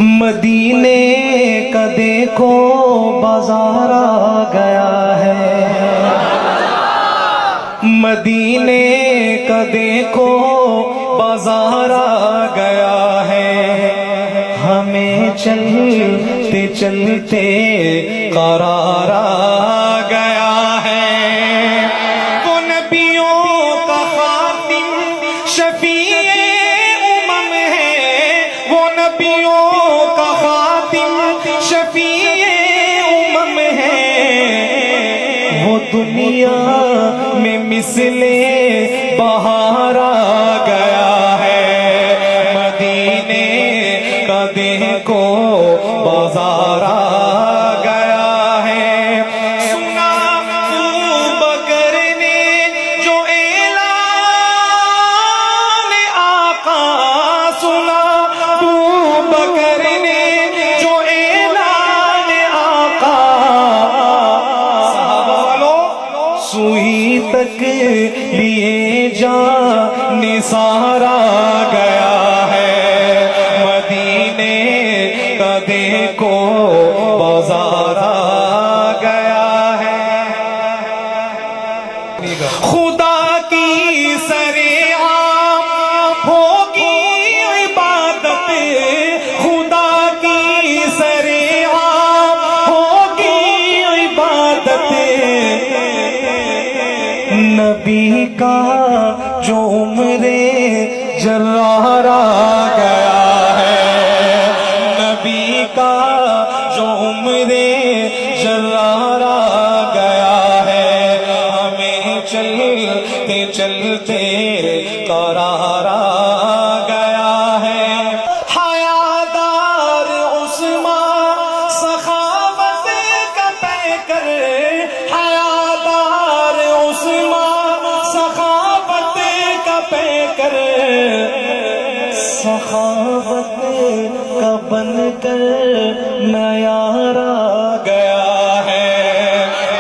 مدینے کا دیکھو بازار آ گیا ہے، مدینے کا دیکھو بازار آ گیا ہے، ہمیں چلتے چلتے قرار آ گیا ہے۔ وہ نبیوں کا خاتم شفیع امم ہے، وہ نبیوں کا خاتم شفیع امم ہے، وہ دنیا میں مثل بہار آ گیا ہے، مدینے کا دیکھو بازار آ گیا ہے۔ سنا ابو بکر نے جو اعلان آقا، سنا ابو بکر نے جو اعلان آقا، صحابہ والو سوئی تک لیے جان نثار آ گیا ہے، مدینے کا دیکھو بازار آ گیا ہے۔ خدا کی سرعام ہوگی عبادت، خدا کی سرعام ہوگی عبادت، نبی کا جو عمر جرار آ گیا ہے، نبی کا جو عمر جرار آ گیا ہے، ہمیں چلتے چلتے قرار آ گیا ہے۔ حیادار عثمان سخاوت کا پیکر، حیادار عثمان سخاوت کا پیکر، سخاوت کا بن کر معیار آ گیا ہے،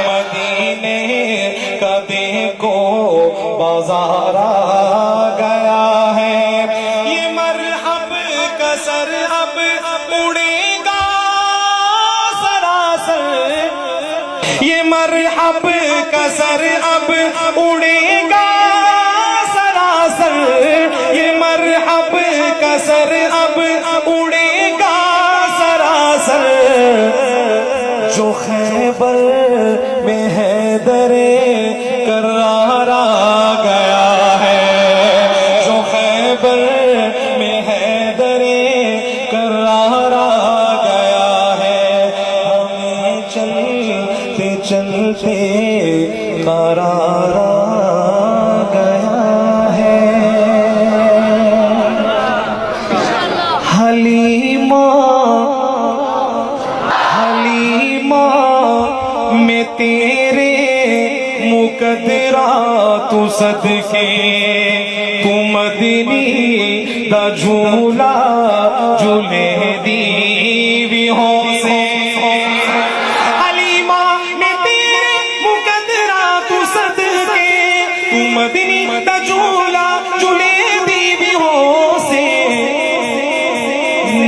مدینے کا دیکھو بازار آ گیا ہے۔ یہ مرحب کا سر اب اڑے گا سراسر، یہ مرحب کا سر اب اڑے گا سراسر، یہ مرحب کا سر اب اڑے گا سراسر، جو خیبر میں حیدر کرار آ گیا ہے، جو خیبر میں حیدر کرار آ گیا ہے، ہمیں چلتے چلتے قرار آ گیا ہے۔ حلیمہ حلیمہ میں تیرے مقدرات صدقے، تو مدنی دا جھولا جھولے دیویوں سے، حلیمہ میں تیرے مقدرات صدقے، تو مدنی دا جھولا جھولے دیویوں سے،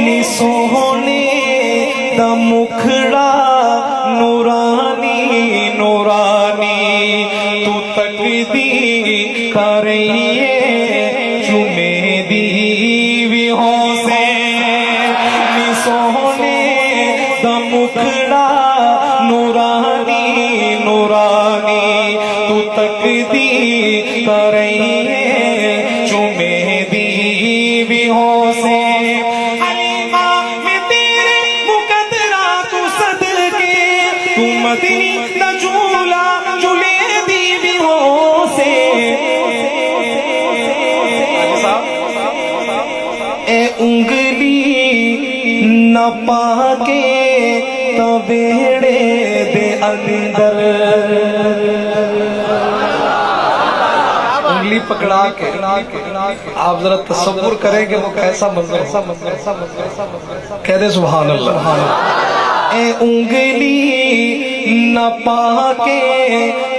نی سوہنے دا مکھڑا نورانی نورانی، تو تقدیر کر رہی ہے چومے دیویوں سے، نی سوہنے دا مکھڑا نورانی نورانی، تو تقدیر کر رہی ہے چومے دیویوں سے۔ حلیمہ میں تیرے مقدرات صدقے، تو مدنی دا جھولا جھولے دیویوں سے، اے انگلی نہ پاکے تویڑے دے اندر، انگلی پکڑا کے آپ ذرا تصور کریں کہ وہ کیسا منظر ہو، کہہ دے سبحان اللہ۔ اے انگلی نہ پاکے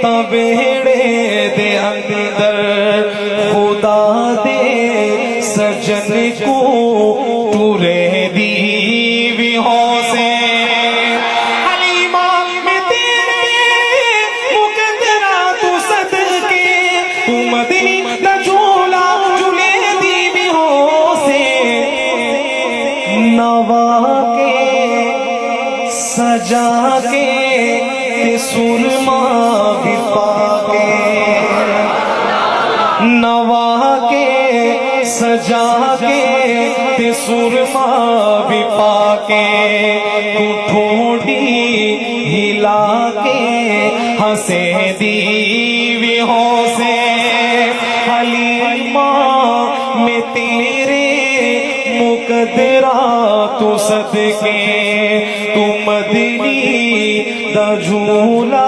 تویڑے دے اندر، خدا دے سجن کو ٹورے دی نوا کے سجا کے تے سرما بھی پا کے نوا کے سجا کے تے سرما بھی پا کے تو ٹھوڑی ہلا کے ہنسے دیوی ہوں سے حلیمہ میں تیرے مقدرہ تو صدقے تو مدنی دا جھولا